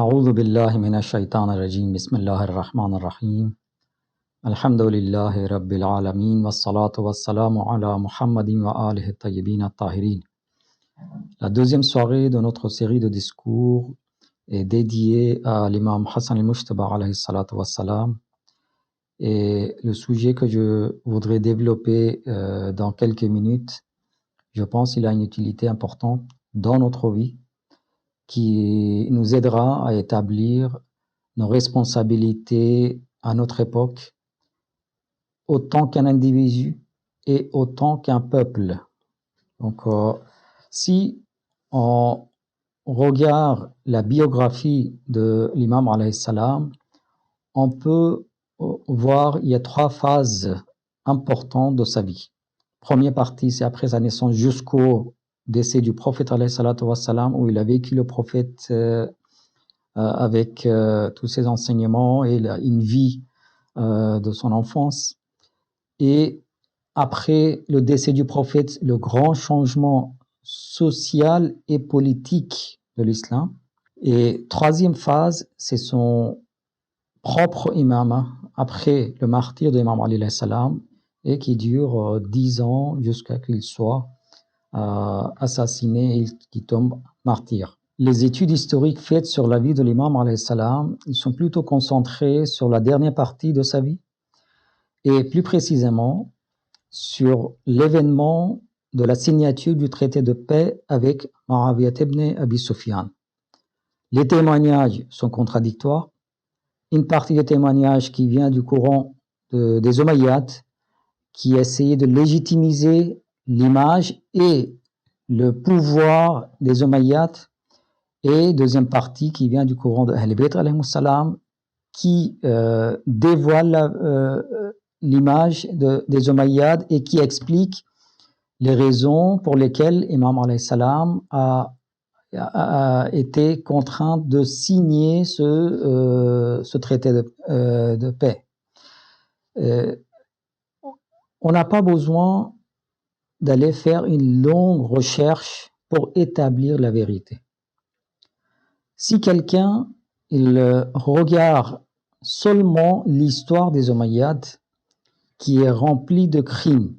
أعوذ بالله من الشيطان الرجيم بسم الله الرحمن الرحيم الحمد لله رب العالمين والصلاة والسلام على محمد وآله الطيبين الطاهرين. La deuxième soirée de notre série de discours est dédiée à l'imam Hassan al-Mujtaba alayhi salatu wassalam, et le sujet que je voudrais développer dans quelques minutes, je pense qu'il a une utilité importante dans notre vie qui nous aidera à établir nos responsabilités à notre époque, autant qu'un individu et autant qu'un peuple. Donc, si on regarde la biographie de l'imam alayhi salam, on peut voir il y a trois phases importantes de sa vie. Première partie, c'est après sa naissance jusqu'au décès du prophète alayhi salatu wassalam, où il a vécu le prophète avec tous ses enseignements et une vie de son enfance. Et après le décès du prophète, le grand changement social et politique de l'islam. Et troisième phase, c'est son propre imam après le martyre de l'imam Ali alayhi salam, et qui dure 10 ans jusqu'à qu'il soit assassiné et qu'il tombe martyr. Les études historiques faites sur la vie de l'imam alayhi salam, ils sont plutôt concentrées sur la dernière partie de sa vie, et plus précisément sur l'événement de la signature du traité de paix avec Muawiyah ibn Abi Sufyan. Les témoignages sont contradictoires. Une partie des témoignages qui vient du courant des Omeyyades, qui essayaient de légitimiser l'image et le pouvoir des Omeyyades, et deuxième partie qui vient du courant de Ahl Bayt alayhi salam, qui dévoile l'image des Omeyyades et qui explique les raisons pour lesquelles Imam alayhi salam a été contraint de signer ce traité de paix. On n'a pas besoin d'aller faire une longue recherche pour établir la vérité. Si quelqu'un regarde seulement l'histoire des Omeyyades, qui est remplie de crimes,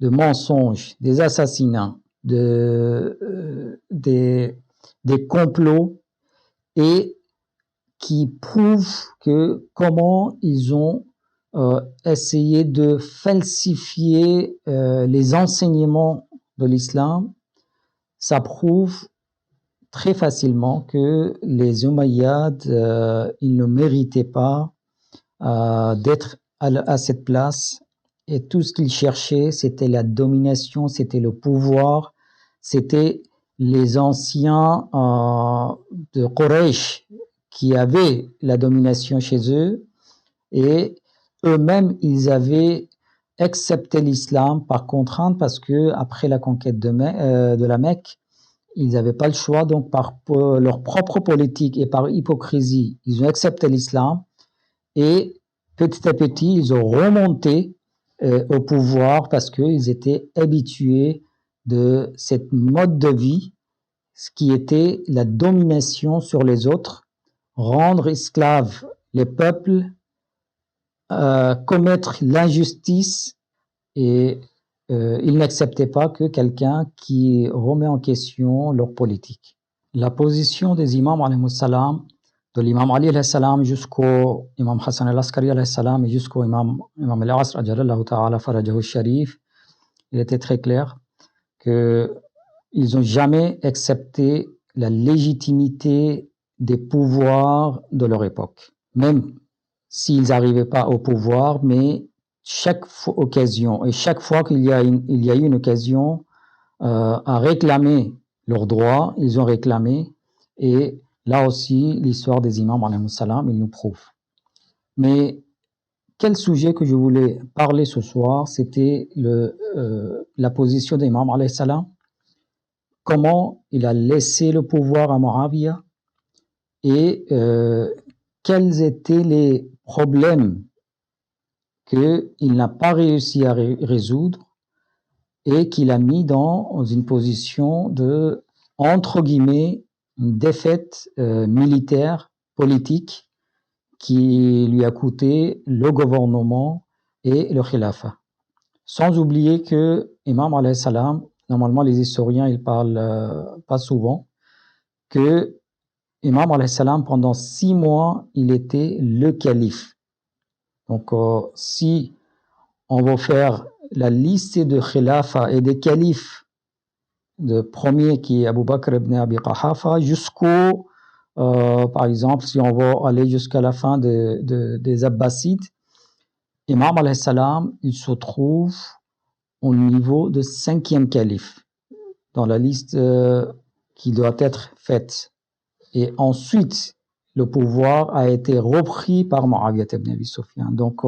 de mensonges, des assassinats, des complots, et qui prouvent que comment ils ont essayé de falsifier les enseignements de l'islam, ça prouve très facilement que les Omeyyades, ils ne méritaient pas d'être à cette place, et tout ce qu'ils cherchaient, c'était la domination, c'était le pouvoir, c'était les anciens de Quraysh qui avaient la domination chez eux, et eux-mêmes, ils avaient accepté l'islam par contrainte, parce que après la conquête de la Mecque, ils n'avaient pas le choix, donc par leur propre politique et par hypocrisie, ils ont accepté l'islam, et petit à petit, ils ont remonté au pouvoir parce qu'ils étaient habitués de cette mode de vie, ce qui était la domination sur les autres, rendre esclaves les peuples, commettre l'injustice, et ils n'acceptaient pas que quelqu'un qui remet en question leur politique. La position des imams alayhi salam, de l'imam Ali alayhi salam jusqu'au imam Hassan al-Askari alayhi salam et jusqu'au imam al-Asr ajalallahu ta'ala farajahu sharif, il était très clair qu'ils n'ont jamais accepté la légitimité des pouvoirs de leur époque, même s'ils n'arrivaient pas au pouvoir, mais chaque occasion et chaque fois qu'il y a eu une occasion à réclamer leurs droits, ils ont réclamé, et là aussi l'histoire des imams alayhi salam, il nous prouve. Mais quel sujet que je voulais parler ce soir, c'était la position des imams alayhi salam, comment il a laissé le pouvoir à Muawiyah, et quels étaient les problèmes qu'il n'a pas réussi à résoudre, et qu'il a mis dans une position de, entre guillemets, une défaite militaire, politique, qui lui a coûté le gouvernement et le khilafat. Sans oublier que Imam alayhi salam, normalement les historiens ils parlent pas souvent, que Imam alayhi salam pendant 6 mois il était le calife. Donc si on va faire la liste de khilafat et des califes, le premier qui est Abu Bakr ibn Abi Qahafa jusqu'au par exemple, si on va aller jusqu'à la fin des Abbasides, Imam alayhi salam, il se trouve au niveau de 5e calife dans la liste qui doit être faite. Et ensuite, le pouvoir a été repris par Muawiyah ibn Abi Sufyan. Donc,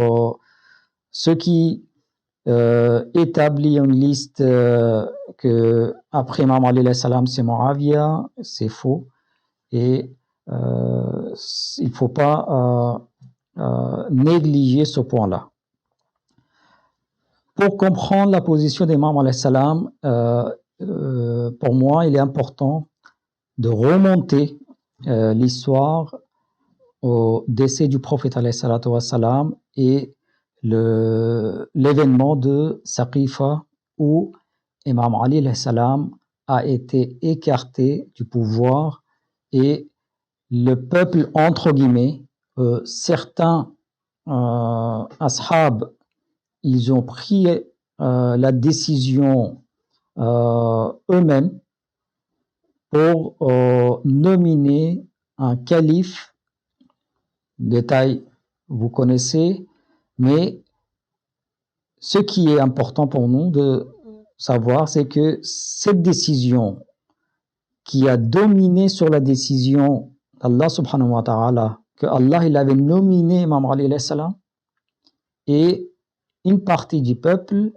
ce qui établit une liste que après Imam alayhi salam, c'est Muawiyah, c'est faux. Et il ne faut pas négliger ce point-là. Pour comprendre la position d'Imam alayhi salam, pour moi, il est important de remonter l'histoire au décès du prophète alayhi salatu wassalam et l'événement de Saqifa où Imam Ali alayhi salam a été écarté du pouvoir et le peuple, entre guillemets, certains ashab, ils ont pris la décision eux-mêmes pour nominer un calife de taille, vous connaissez, mais ce qui est important pour nous de savoir, c'est que cette décision qui a dominé sur la décision d'Allah subhanahu wa ta'ala, que Allah il avait nominé Imam Ali alayhi salam, et une partie du peuple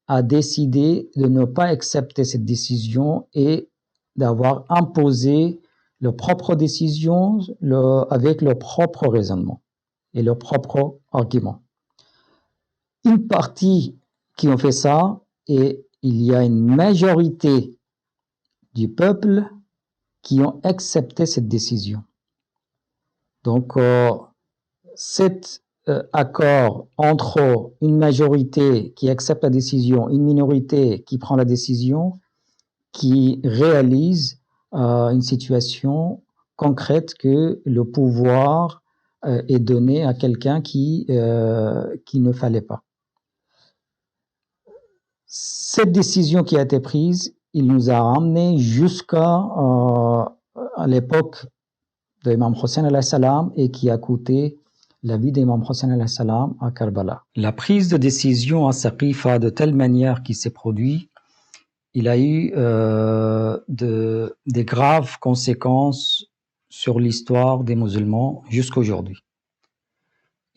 a décidé de ne pas accepter cette décision et d'avoir imposé leur propre décision avec leur propre raisonnement et leur propre argument. Une partie qui ont fait ça, et il y a une majorité du peuple qui ont accepté cette décision. Donc, cet accord entre une majorité qui accepte la décision, une minorité qui prend la décision, qui réalise une situation concrète que le pouvoir est donné à quelqu'un qui ne fallait pas. Cette décision qui a été prise, il nous a ramené jusqu'à l'époque de Imam Hussein alayhi salam et qui a coûté la vie d'Imam Hussein alayhi salam à Karbala. La prise de décision à Saqifa de telle manière qu'il s'est produit, il a eu des graves conséquences sur l'histoire des musulmans jusqu'à aujourd'hui.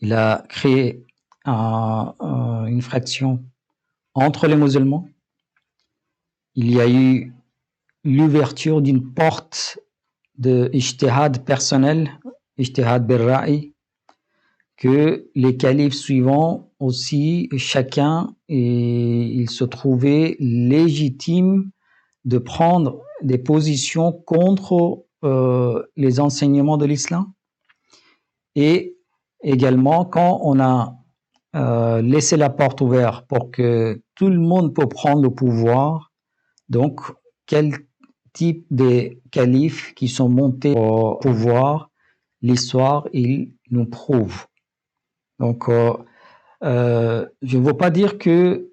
Il a créé une fraction entre les musulmans. Il y a eu l'ouverture d'une porte de ijtihad personnel, ijtihad bil-ra'i, que les califes suivants aussi, chacun, il se trouvait légitime de prendre des positions contre les enseignements de l'islam. Et également, quand on a laissé la porte ouverte pour que tout le monde peut prendre le pouvoir, donc quel type de califes qui sont montés au pouvoir, l'histoire, il nous prouve. Donc, je ne veux pas dire que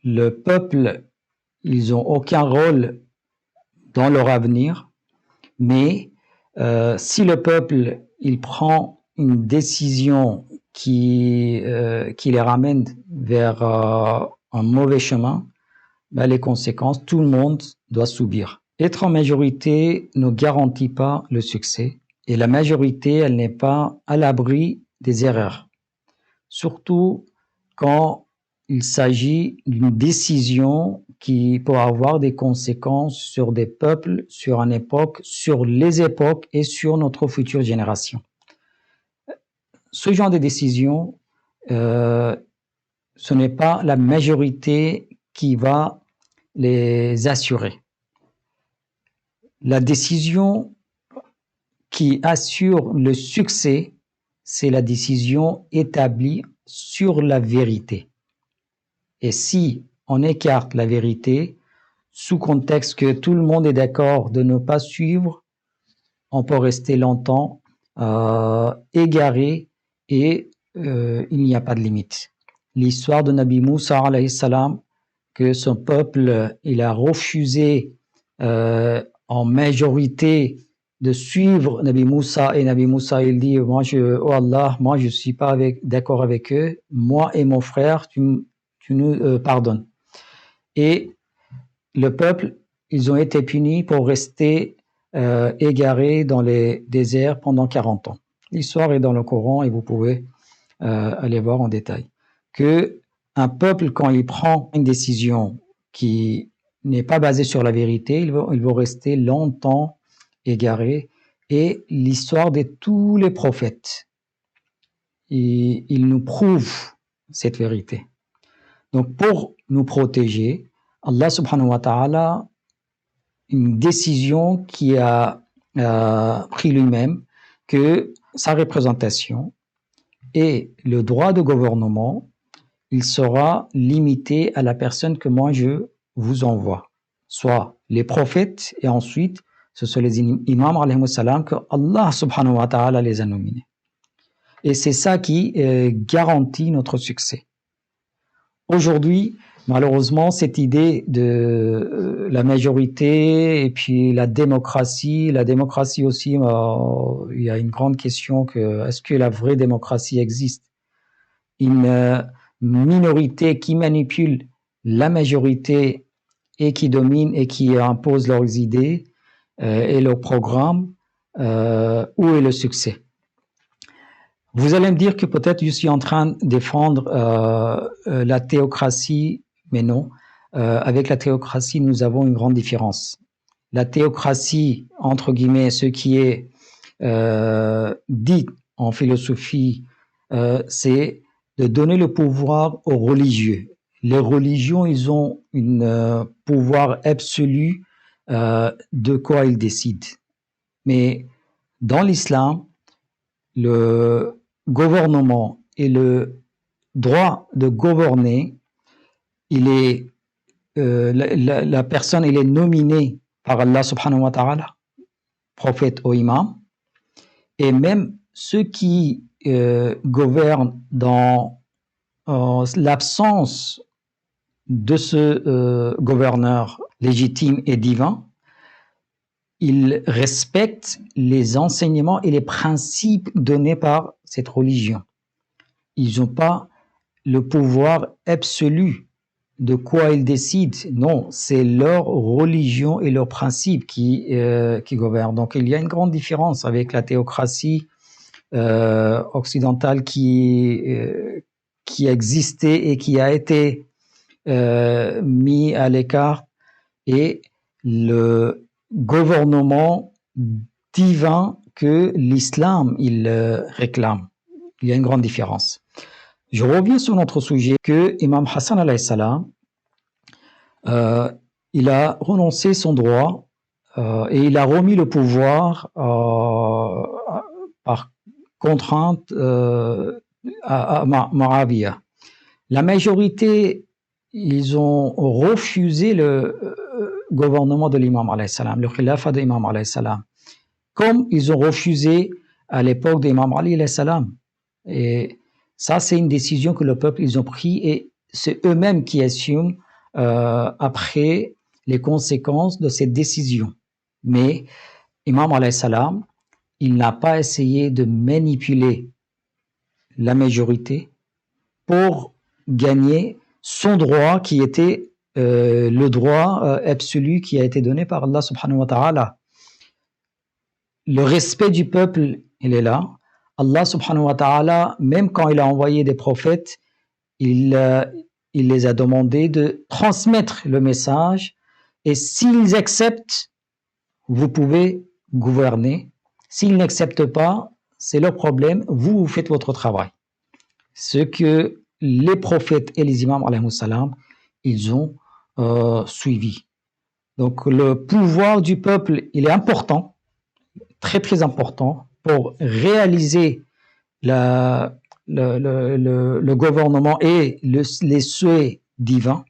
le peuple, ils n'ont aucun rôle dans leur avenir, mais si le peuple, il prend une décision qui les ramène vers un mauvais chemin, ben les conséquences, tout le monde doit subir. Être en majorité ne garantit pas le succès, et la majorité, elle n'est pas à l'abri des erreurs. Surtout quand il s'agit d'une décision qui peut avoir des conséquences sur des peuples, sur une époque, sur les époques et sur notre future génération. Ce genre de décision, ce n'est pas la majorité qui va les assurer. La décision qui assure le succès, c'est la décision établie sur la vérité. Et si on écarte la vérité, sous contexte que tout le monde est d'accord de ne pas suivre, on peut rester longtemps égaré et il n'y a pas de limite. L'histoire de Nabi Moussa alayhi salam, que son peuple il a refusé en majorité de suivre Nabi Moussa, et Nabi Moussa il dit oh Allah, moi je suis pas d'accord avec eux, moi et mon frère tu nous pardonnes. Et le peuple, ils ont été punis pour rester égarés dans les déserts pendant 40 ans. L'histoire est dans le Coran et vous pouvez aller voir en détail. Que un peuple, quand il prend une décision qui n'est pas basée sur la vérité, il va rester longtemps égaré. Et l'histoire de tous les prophètes, il nous prouve cette vérité. Donc pour nous protéger, Allah subhanahu wa ta'ala, une décision qui a pris lui-même, que sa représentation et le droit de gouvernement, il sera limité à la personne que moi je vous envoie, soit les prophètes et ensuite ce sont les imams alayhi salam que Allah subhanahu wa ta'ala les a nominés. Et c'est ça qui garantit notre succès. Aujourd'hui, malheureusement, cette idée de la majorité et puis la démocratie aussi, il y a une grande question que est-ce que la vraie démocratie existe? Une minorité qui manipule la majorité et qui domine et qui impose leurs idées et leurs programmes, où est le succès? Vous allez me dire que peut-être je suis en train de défendre la théocratie, mais non. Avec la théocratie, nous avons une grande différence. La théocratie, entre guillemets, ce qui est dit en philosophie, c'est de donner le pouvoir aux religieux. Les religions, ils ont un pouvoir absolu de quoi ils décident. Mais dans l'islam, le gouvernement et le droit de gouverner, il est la personne elle est nominée par Allah subhanahu wa ta'ala, prophète ou imam, et même ceux qui gouvernent dans l'absence de ce gouverneur légitime et divin, ils respectent les enseignements et les principes donnés par cette religion. Ils n'ont pas le pouvoir absolu de quoi ils décident. Non, c'est leur religion et leurs principes qui gouvernent. Donc il y a une grande différence avec la théocratie occidentale qui existait et qui a été mis à l'écart, et le gouvernement divin que l'islam il réclame. Il y a une grande différence. Je reviens sur notre sujet que Imam Hassan alayhi salam, il a renoncé son droit et il a remis le pouvoir par contrainte à Muawiyah. La majorité, ils ont refusé le gouvernement de l'imam alayhi salam, le khilafa de l'imam alayhi salam, comme ils ont refusé à l'époque de l'imam Ali alayhi salam. Et ça, c'est une décision que le peuple ils ont pris, et c'est eux-mêmes qui assument après les conséquences de cette décision. Mais Imam alayhi salam, il n'a pas essayé de manipuler la majorité pour gagner son droit qui était le droit absolu qui a été donné par Allah subhanahu wa ta'ala. Le respect du peuple, il est là. Allah subhanahu wa ta'ala, même quand il a envoyé des prophètes, il les a demandé de transmettre le message, et s'ils acceptent, vous pouvez gouverner. S'ils n'acceptent pas, c'est leur problème, vous faites votre travail. Ce que les prophètes et les imams alayhi salam, ils ont suivi. Donc le pouvoir du peuple, il est important, très très important pour réaliser le gouvernement et les souhaits divins,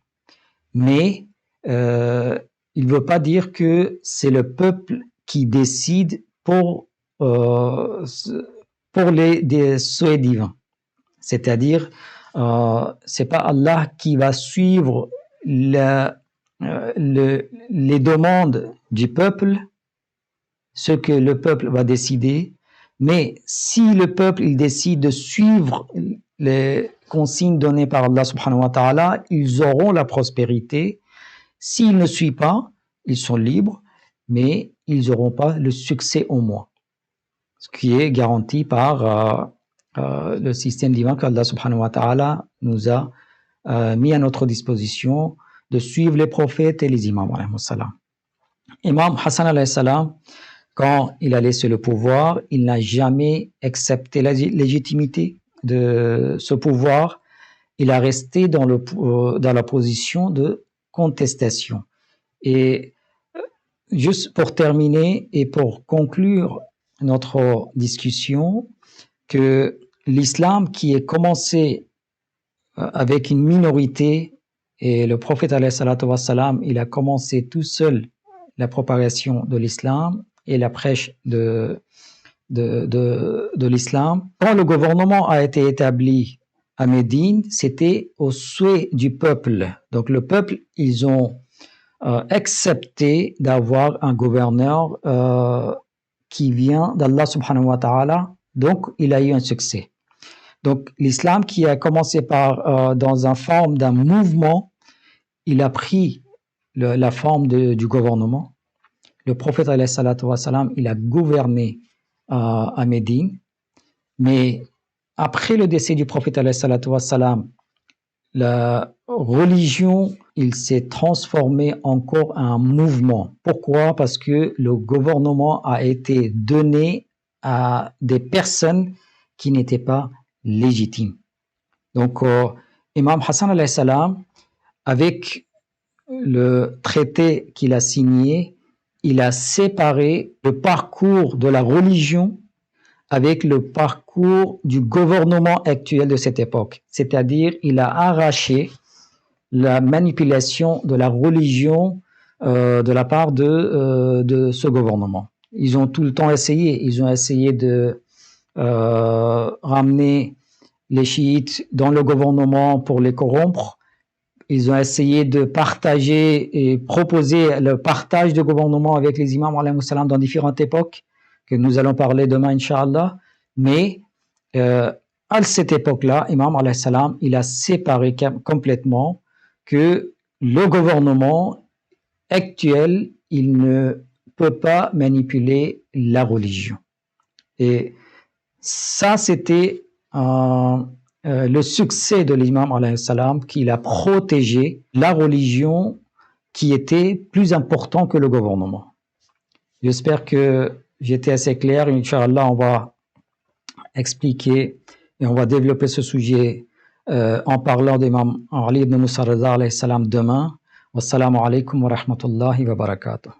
mais il ne veut pas dire que c'est le peuple qui décide pour des souhaits divins. C'est-à-dire, c'est pas Allah qui va suivre les demandes du peuple, ce que le peuple va décider, mais si le peuple il décide de suivre les consignes données par Allah subhanahu wa ta'ala, ils auront la prospérité. S'ils ne suivent pas, ils sont libres, mais ils n'auront pas le succès au moins, ce qui est garanti par le système divin qu'Allah subhanahu wa ta'ala nous a mis à notre disposition de suivre les prophètes et les imams. Imam Hassan alayhi salam, quand il allait sur le pouvoir, il n'a jamais accepté la légitimité de ce pouvoir. Il a resté dans la position de contestation. Et juste pour terminer et pour conclure notre discussion, que l'islam qui est commencé avec une minorité, et le prophète alayhi salatu wassalam, il a commencé tout seul la propagation de l'islam et la prêche de l'islam. Quand le gouvernement a été établi à Médine, c'était au souhait du peuple. Donc le peuple, ils ont accepté d'avoir un gouverneur qui vient d'Allah subhanahu wa ta'ala. Donc il a eu un succès. Donc l'islam qui a commencé dans une forme d'un mouvement, il a pris la forme du gouvernement. Le prophète alayhi salatu wassalam, il a gouverné à Médine, mais après le décès du prophète alayhi salatu wassalam, la religion, il s'est transformé encore en un mouvement. Pourquoi? Parce que le gouvernement a été donné à des personnes qui n'étaient pas légitimes. Donc, Imam Hassan alayhi salam, avec le traité qu'il a signé, il a séparé le parcours de la religion avec le parcours du gouvernement actuel de cette époque. C'est-à-dire, il a arraché la manipulation de la religion de la part de ce gouvernement. Ils ont tout le temps essayé. Ils ont essayé de ramener les chiites dans le gouvernement pour les corrompre. Ils ont essayé de partager et proposer le partage de gouvernement avec les imams alayhi salam dans différentes époques, que nous allons parler demain, Inch'Allah. Mais à cette époque-là, Imam alayhi salam, il a séparé complètement que le gouvernement actuel, il ne peut pas manipuler la religion. Et ça, c'était le succès de l'imam alayhi salam, qu'il a protégé la religion qui était plus important que le gouvernement. J'espère que j'étais assez clair. Inch'Allah, on va expliquer et on va développer ce sujet en parlant d'imam Ali ibn Musa Rida alayhi salam demain. Wassalamu alaikum wa rahmatullahi wa barakatuh.